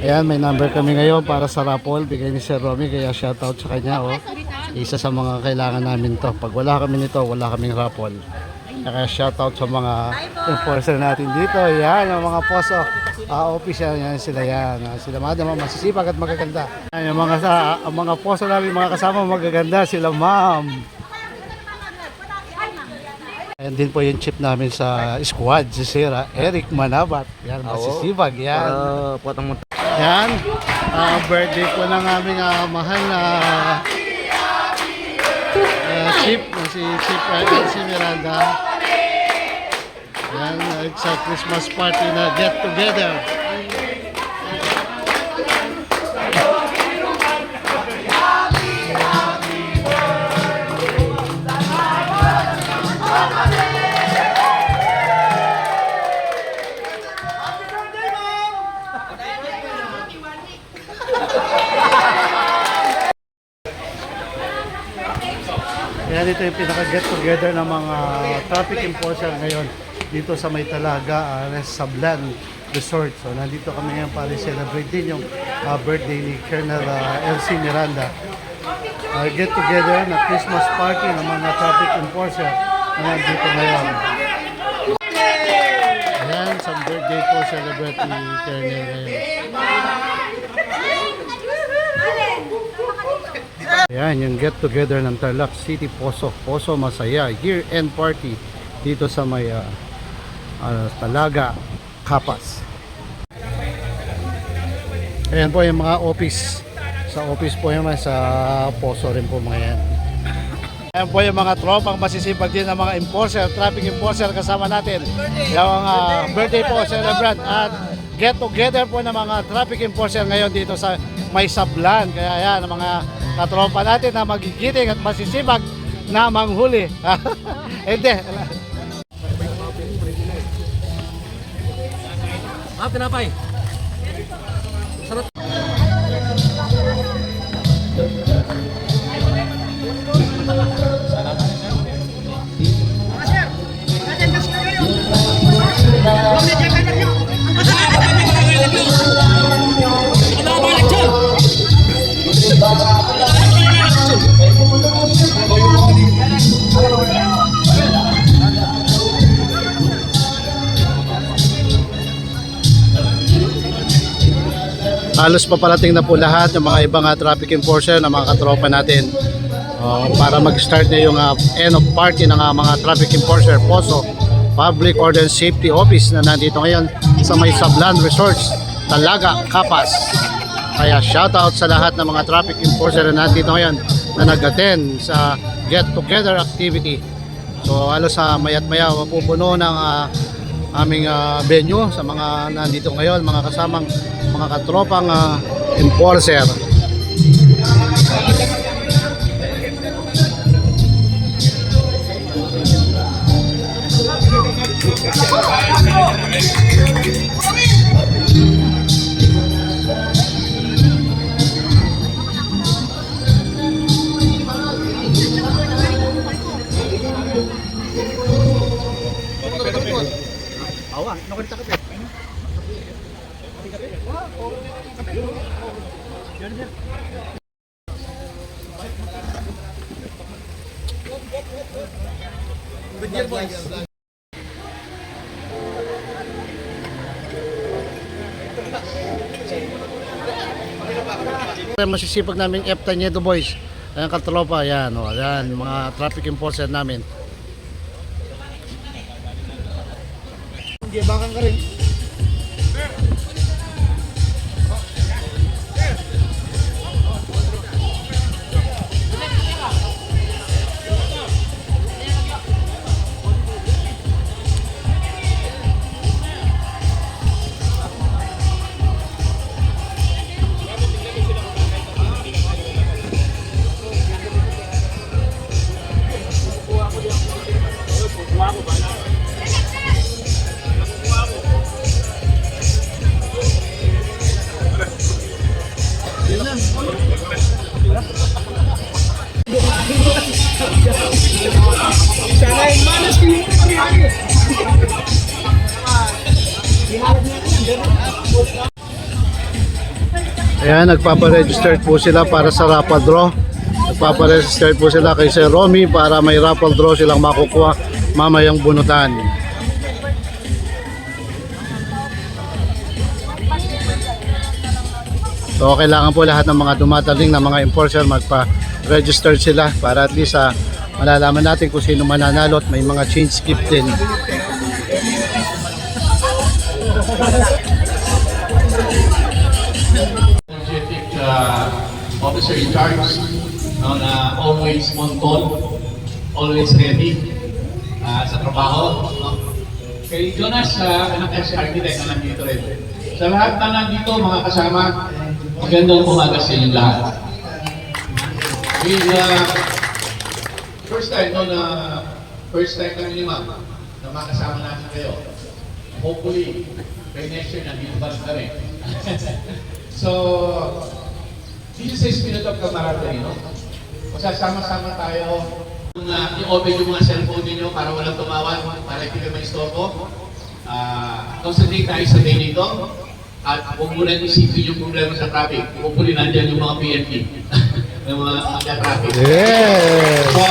Ayan, may number kami ngayon para sa raffle. Bigay ni Sir Romy, kaya shoutout sa kanya. Oh. Isa sa mga kailangan namin to. Pag wala kami nito, wala kaming raffle. Kaya shoutout sa mga enforcer natin dito. Yan, ang mga poso. Official yan sila yan. Sila madam, masisipag at magaganda. Yan, ang mga poso namin, mga kasama magaganda. Sila ma'am. Ayan din po yung chip namin sa squad. Si Sir Eric Manabat. Yan, masisipag. Yan. Yan. Birthday po ng aming mahal na Chief. Si Chief LC Miranda. Yan, it's a Christmas party na get together. Yan, ito yung pinaka-get together ng mga traffic enforcer ngayon dito sa May Talaga, Sablan Resort. So nandito kami ngayon para celebrate din yung birthday ni Colonel LC Miranda. Get together na Christmas party ng mga traffic enforcer na nandito ngayon. Ayan, some birthday po celebrate ni Colonel ngayon. Ayan, yung get together ng Tarlac City Poso Masaya year-end party dito sa may Talaga, Capas. Ayan po yung mga office. Sa office po yung sa Poso rin po mga yan. Ayan po yung mga tropang masisipag din ng mga enforcer, traffic enforcer kasama natin. Yung birthday po celebrant at get together po ng mga traffic enforcer ngayon dito sa may Sablan. Kaya yan, mga katropa natin na magigiting at masisipag na manghuli. Hindi. Tinapay. Sarap. Halos paparating na po lahat ng mga ibang traffic enforcer na mga katropa natin para mag-start na yung end of party ng mga traffic enforcer Poso Public Order and Safety Office na nandito ngayon sa may Sablan Resorts, Talaga, Capas. Kaya shoutout sa lahat ng mga traffic enforcer na nandito ngayon na nag-attend sa get together activity. So halos mayat maya mapupuno ng aming venue sa mga nandito ngayon, mga kasamang mga katropang enforcer. Awa, no kita kape. Good boys. Masisipag namin F-Tanyedo boys. Ayan katropa, yan, yan mga traffic enforcer namin. Gibakan ka rin. Ayan, nagpaparegister po sila para sa raffle draw. Nagpaparegister po sila kay Sir Romy para may raffle draw silang makukuha mamayang bunutan. So kailangan po lahat ng mga dumadaling na mga enforcer magpa-register sila para at least malalaman natin kung sino mananalo at may mga change gift din. Energetic officer in charge na always on call, always ready sa trabaho. Kay Jonas, anak si architect na nandito rin. Sa lahat na nandito, mga kasama, magandang umaga sa inyong lahat. First time kami ni Ma'am na makasama natin kayo. Hopefully, by next year, nandito pa rin kami. So, this is a spirit of camaraderie, no? Magsasama-sama tayo. I-open yung mga cellphone niyo para walang tumawag, para hindi kayo maistorbo. Concentrate tayo sa day nito. At huwag mo rin isipin yung problema sa traffic. Hopefully, nandyan yung mga PNP. yung mga traffic. Yes! So,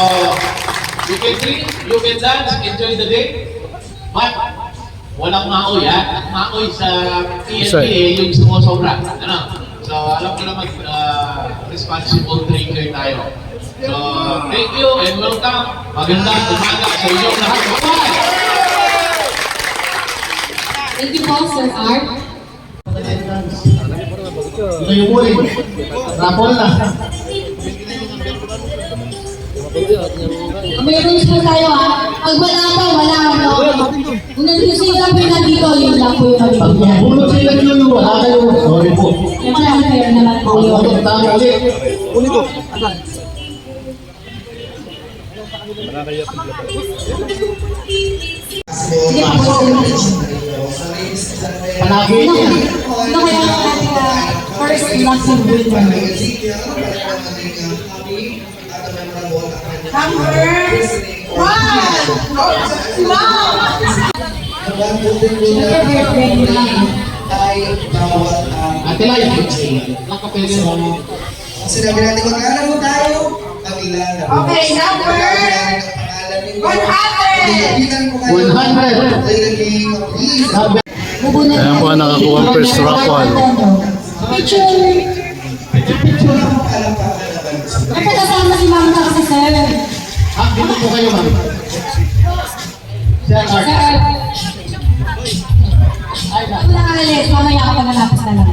you can drink, you can dance, enjoy the day. But, walang maoy, ha? Maoy sa PNP, yung sumusobra. Ano? So, alam ko naman, responsible drinker tayo. So, thank you and welcome. Magandang umaga sa inyong lahat. Bye-bye! Thank you po, Sir Art. Ito yung muli. Rapol na. May rules po tayo ha. Pag wala pa, wala ako. Kung nagsusila po yung nandito, yun lang po yung nabibigyan. Bulot sila yun, wala kayo. Sorry po. Yung fair naman po yun. Tama ulit. Uli ko. Sige po, Panagin niya. Ito kaya ang ating first lucky winner. Number 1! Wow! Birthday nila. Ate Lai, nakapili mo. Sinabi natin kung alam mo tayo, kakilala. Okay, number 100! 100. Bubunan Ayan po ang nakakuha ang first raffle. Picture! Ay, kasama si Ma'am na kasi sir. Dito po kayo, ma'am. Sir Art. Sir, wala ka alis. Mamaya ka pa nalapos na lang.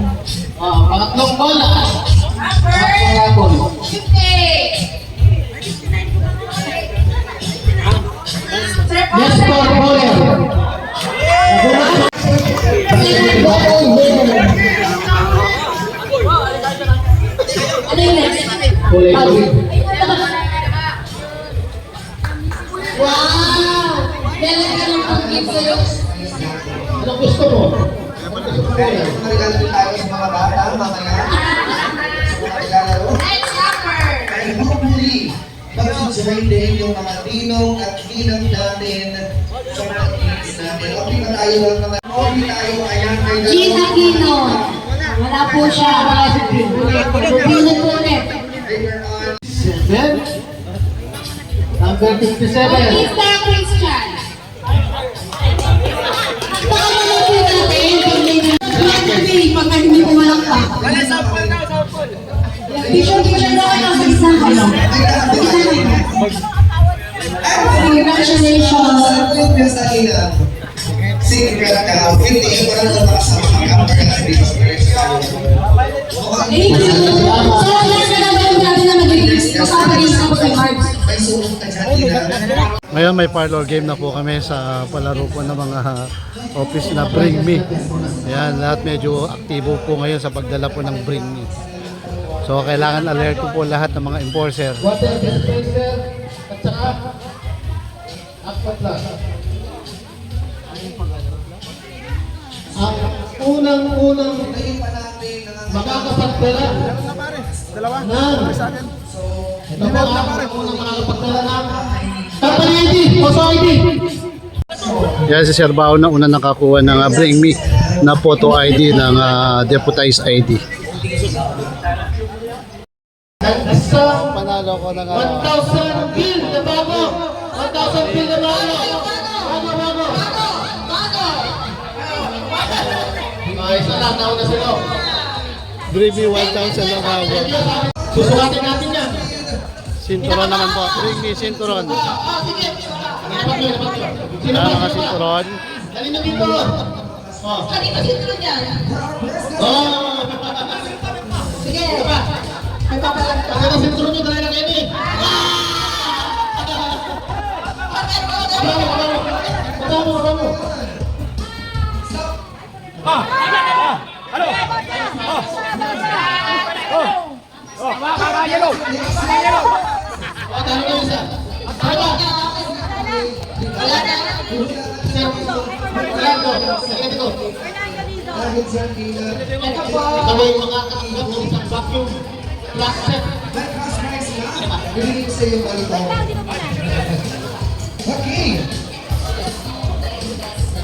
Pangatlong bola. Pangatlong rapol. 50! Nestor Boyer. Ano yung next? Kulay ulit. Wow! Dala ka ng pag-gift sa'yo. Ano gusto mo? Magregalo din tayo sa mga bata, mamaya. Magregalo. Next number! Ay, hopefully, mag-subscribe din yung mga tinong at tinang natin sa mga kids natin. Okay na tayo lang naman. Okay tayo, ayan, may Gin Aquino. Wala po siya. Bubunan po ulit. Later on. Then, number 57. Mr. Christian. Baka naman po natin. Pagka hindi pumalak pa. Vision daw ay nasa isang kayo. Congratulations. Yung sa nila, secret ka, hindi ko na nakasama ang camera na dito. Thank you. So, last na naman natin na mag-release ako kay Mark. May suot ka dyan, Tina. Ngayon may parlor game na po kami sa palaro po ng mga office na Bring Me. Ayan, lahat medyo aktibo po ngayon sa pagdala po ng Bring Me. So kailangan alert po lahat ng mga enforcer. Water dispenser at saka apat lang. Ang unang-unang makakapagdala ng ito po ang unang makakapagdala ng Company ID, Oso ID. Yan si Sir Bao na una nakakuha ng Bring Me na photo ID ng deputized ID. Isang Panalo ko na nga. 1,000 bill na bago. 1,000 bill na bago. Bago. Isa lang, nauna sila. Gravy 1,000 lang ako. Susukatin natin yan. Sinturon naman po. Ringy, sinturon. Sige. Dapat yun. Sino Kaya ba? mga sinturon. Dali na dito. Oh. Kanina sino dyan? Oh. Sige. Ang ganda sinturon nyo, dali na kayo ni. Bravo. Oh, talo na isa. Talo. Dahil sa kailan, Ito yung mga katanggap ng isang vacuum plus set. may cash prize na. Bibigay ko sa iyo ganito. Okay.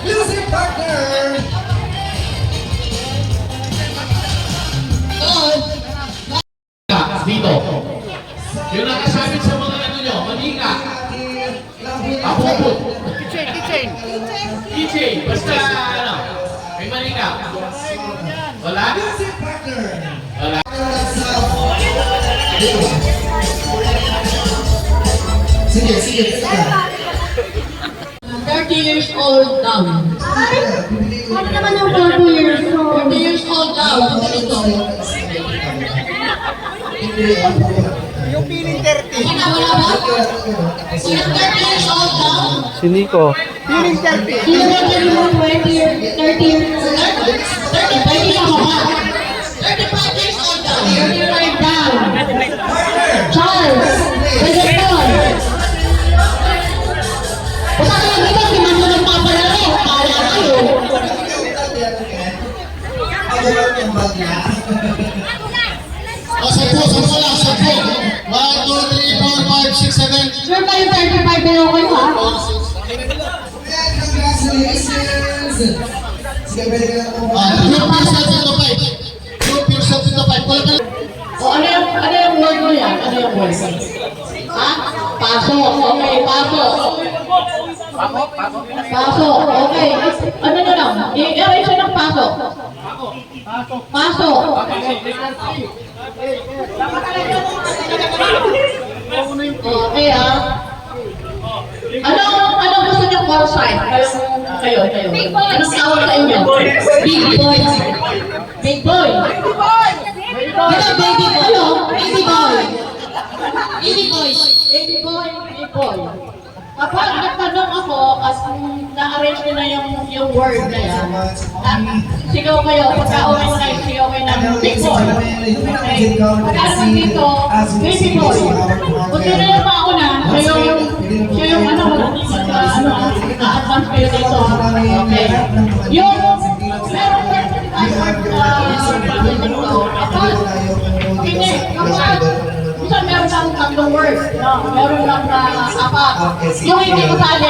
Music partner. Dito. Yung nakasabit sa mga ano nyo, manika, kapupot. Keychain. Basta ano, may manika. Wala? Music partner. Wala. Sige. 30 years old down. Ano naman yung 30 years old? 30 years old down. Ang ganito. Yung piling 30. Wala ba? Sinang 30 years old down? Si Nico. Piling 30. Sino ba yung 20 years, 30 years old? 30, pwede ka ba? 35 years old down. 35 down. Charles. President. Basta ka lang dito, si Mando nagpapalaro. Kaya kayo. Ako lang yung bag niya. O, sampo lang, sampo. 1, 2, 3, 4, 5, 6, 7. Sure ba yung 35 pero okay ha? Ayan, congratulations. Sige, pwede ka na po ba? Group yourself into 5. Wala ka. O ano yung word mo yan? Ano yung word? Ha? Paso. Okay, paso. Paso. Okay. Ano na lang? I-erase siya ng paso. Paso. Okay Ano gusto niyo call sign? Kayo. Anong tawag sa inyo? Big boy. Big boy. Ano baby boy? Ano? Baby boy. Baby boy. Kapag nagtanong ako, as na-arrange ko na yung word na yan, sigaw kayo, pagka-uwi mo kayo, sigaw kayo ng big boy. Okay? Pagka naman dito, baby boy. Kung sino yung mauna, siya yung na-advance kayo dito. Okay? Yung, meron kapag meron lang tatlong words, no? Meron lang na apat. Yung hindi ko sali,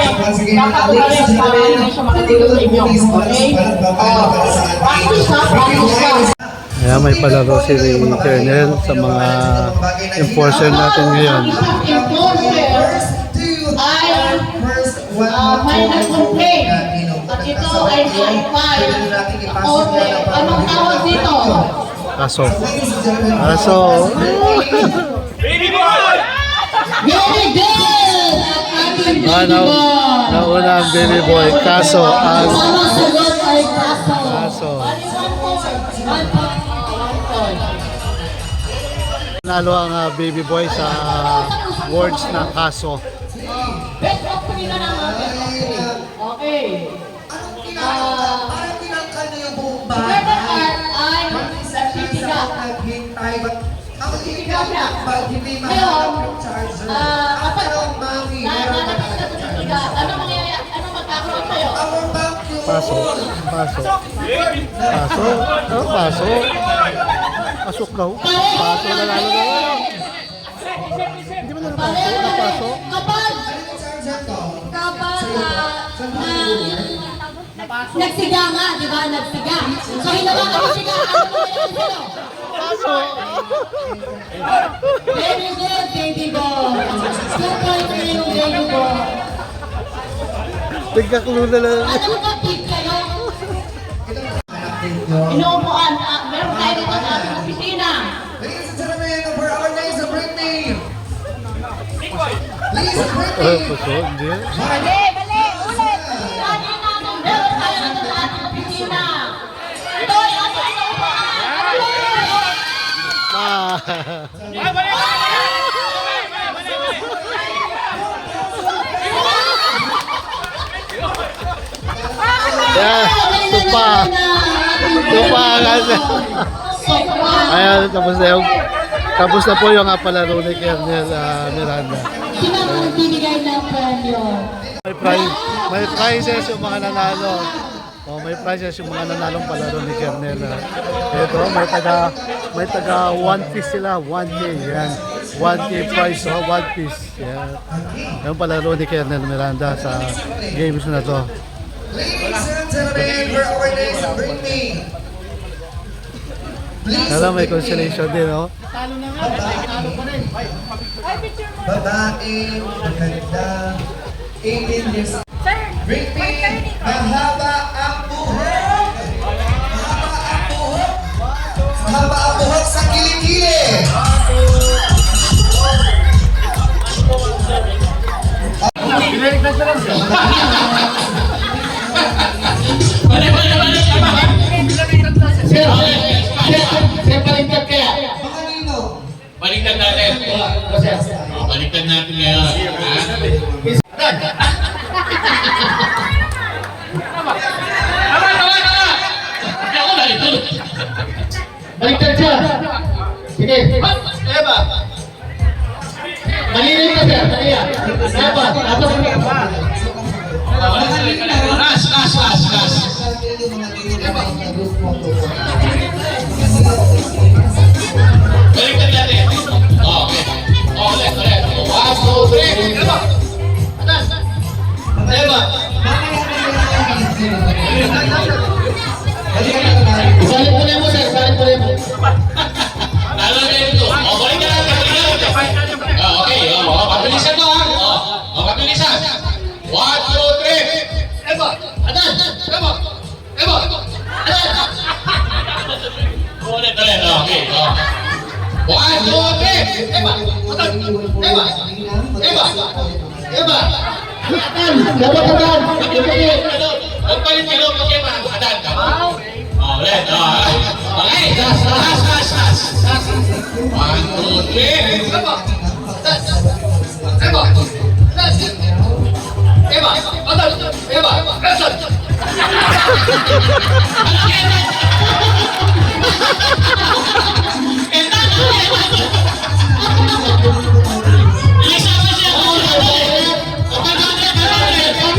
dapat ko na rin para hindi siya makatulog sa inyo. Okay? Practice ha, practice ka. Kaya may palaro si Kernel sa mga enforcer natin ngayon. Enforcer ay may nag-complain. At ito ay certified. Okay, anong tawag dito? Kaso. Very good! Nauna ang baby boy. Kaso ang... Tama sagot ay kaso. Kaso. Nalo ang baby boy sa words na kaso. Best of 3 na lang. Okay. Parang tinangkal na yung buong Second bahay. part ay nagsisiga. Naghintay. Ako Nagsisiga siya. pag hindi Ngayon, mahanap yung charger. kapag Pero mami, meron na nagsisiga, ano mangyayari? Ano magkakaroon sa'yo? our vacuum. Paso. Pasok daw. Paso na lalo na. Hindi mo na paso. Kapag nagsiga nga, di ba? Nagsiga. So, hinawa ka siga. Ano mangyayari sa'yo? Very good, baby boy. 2 points na yung baby boy. Tigkaklo na lang. Ano ba, kid kayo? Inuupuan. Meron tayo dito sa ating opisina. Ladies and gentlemen, for our next birthday. Please, birthday. Mali, ulit. Lagi namin meron tayo dito sa ating opisina. Ito ay ating inuupuan. Yan, tupa. Tupa kasi. Ayan, tapos na po yung palaro ni Kernel Miranda. Sino ang magbibigay ng premyo? May prizes yung mga nanalo. Oh, may prizes yung mga nanalong palaro ni Kernel. Ito, may taga 1 piece sila, 1K. Yan. 1K prize, 1 piece. Yan. Yung palaro ni Kernel Miranda sa games na to. Ladies and gentlemen, for our next birthday. Please, Alam, may consolation din, oh. babae, maganda, 18 years old. Birthday, mahaba ang buhok. Mahaba ang buhok sa kilikili. Makanino? Baliktad natin. Baliktad natin ngayon. Baliktad siya. Sige. Eva. Malilim ka sir. Maliya. Eva. Ato mo niya. Last. Baliktad natin. Okay. Ulit. 1, 2, 3. Eva. Atas. Eva. Balik mo na mo sir. Balik mo na mo. Lalo na ito. Balik na natin. Okay. Pabilisan mo ha. Pabilisan. 1, 2, 3. Eva. Atas. Eva. Ulit. Okay. 1, 2, 3. Eva. Atas. Eva. Dapat ka dyan. Magpalit ka lang kasi makakadan ka. Ulit. Okay. Last. 1, 2, 3. Eva. Atas. Eva. Atas. Eva. Atas. Eva. Atas.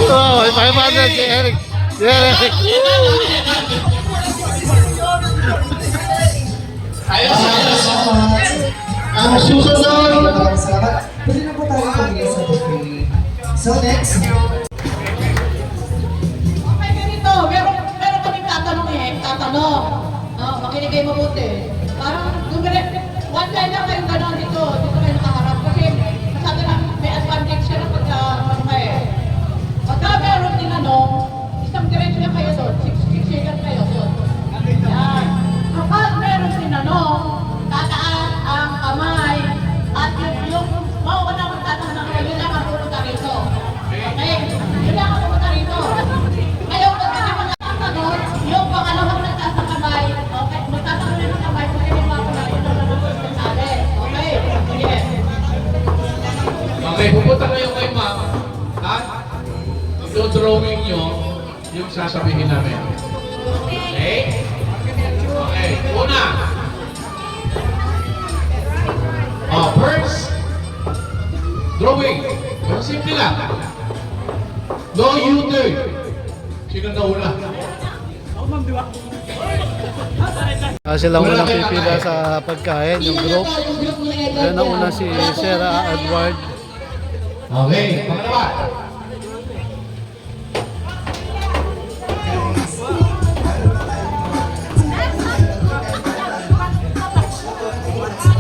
Oh, may 500 si Eric. Eric. Ayos. Ang susunod. Maraming salamat. Pwede na po tayo pumili sa buffet. So next, Okay, ganito. Meron kaming tatanong. Makinig kayo mabuti. Parang, one time lang kayong gano'n dito kayo nakaharap. Kasi, masyado na, may advantage siya na pagka, pagka meron tinanong, isang diretso lang kayo doon. 6 seconds kayo doon. Yan. Kapag meron tinanong, tataan ang kamay, at yung mauna mong tatanong, yun lang ang pumunta rito. Okay? Yun lang ang pumunta rito. Ngayon, pag kasi magtatanong, yung pangalawang nagtaas ng kamay, okay, magtatanong rin ng kamay, kung hindi mo ako nakita na nagsasali. Okay? Sige. Okay, pupunta kayo kay ma'am. At magdo-drawing nyo yung sasabihin namin. Okay? Okay, una. First, drawing. Pero simple lang. No U-turn. Sino na una? Sila unang pipila sa pagkain, yung group. Yan ang una si Sarah Edward. Okay, pangalawa.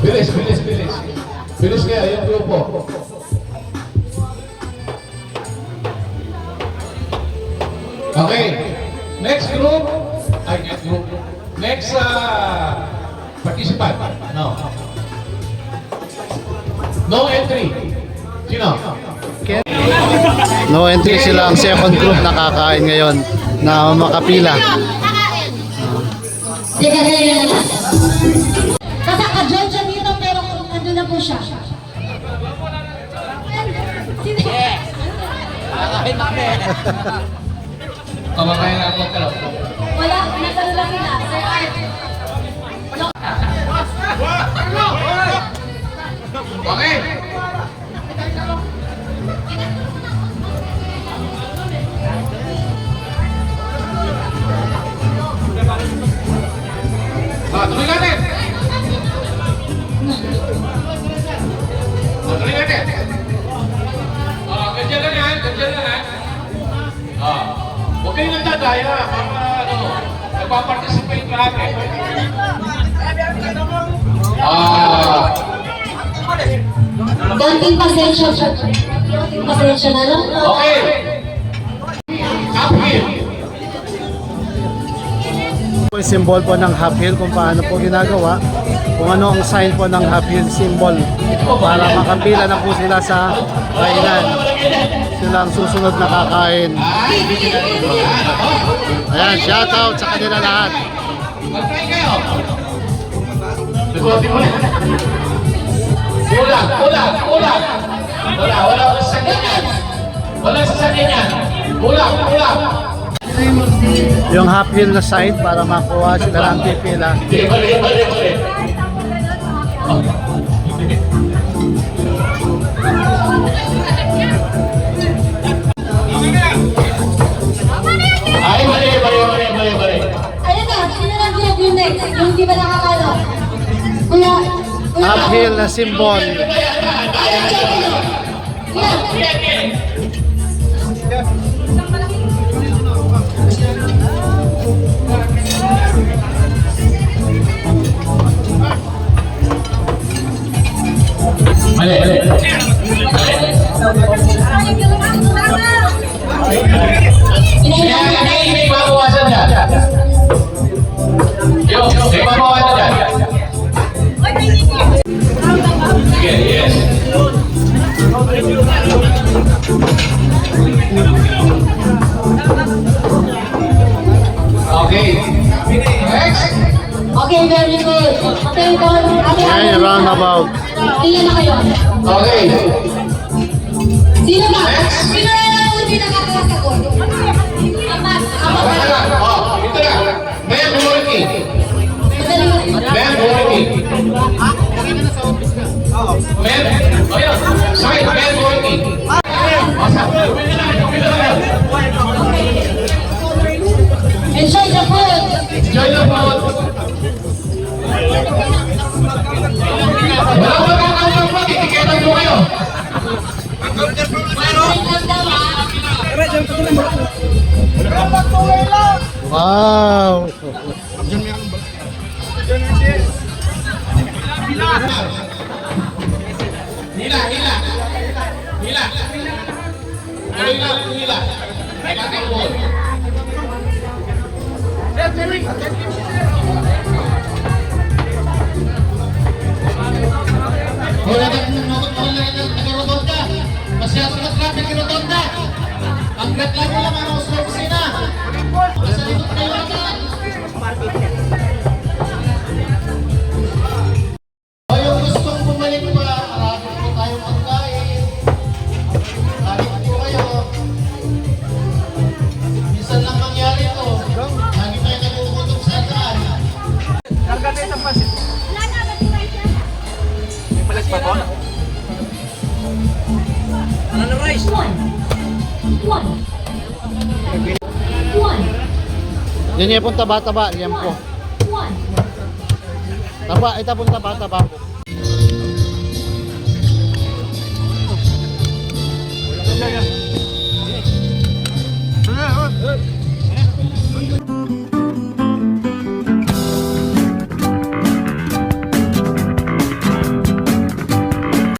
Bilis, bilis, bilis. Bilis kayo, yung grupo. Okay. Next group. Ay, next group. Next participant. No. No entry. Sino? No entry sila ang second group na kakain ngayon na makapila. Teka, kasi ka-join siya dito pero nandun na po siya. Kamakain na ako magkalaw. Wala, nasalo lang sila. Sir Art. Okay. Tuloy natin. Tuloy natin. Ganyan lang yan, ganyan lang yan. Huwag kayo nagdadaya, nagpa-participate ka natin. Dating pasensya siya. Pasensya na lang po. Okay. Uphill. Po yung symbol po ng half hill kung paano po ginagawa, kung ano ang sign po ng half hill symbol para makapila na po sila sa kainan. Sila ang susunod na kakain. Ayan, shout out sa kanila lahat. Mag-try kayo. Susuotin mo na. Kulang, kulang, kulang. Wala sasakyan yan. Wala sasakyan yan. Kulang, kulang. Yung half hill na sign para makuha sila ng pipila. Bali. Ay, bali. Ayun na, sino na group yung next? Yung di ba nakakalo? Kuya, Half hill na symbol. Mali. May mabawasan dyan. May mabawasan dyan. Sige, yes. Okay. Next. Okay, very good. Okay, doon. Ayan, roundabout. Ilan na kayo? Okay. Sino ba? Sino na hindi nakakasagot? Apat. Ito na. Ben Morty. Ben Morty. Ben. Ayun. Sorry, Ben Morty. Enjoy the food. Join the vote. Wala po itiketan mo kayo. Wow! Hila. Hila. Nakatakot. Wala ka nag-rotonda. Masyadong nag-traffic yung rotonda. Ang reklamo lang ang sa opisina. Sa likod kayo agad. O yung gustong bumalik pa, marami po tayong pagkain. Marami po kayo. Minsan lang mangyari ito. Lagi tayo nagkukutok sa ataan. Yan yung pong taba-taba, yan po. Ito pong taba-taba po.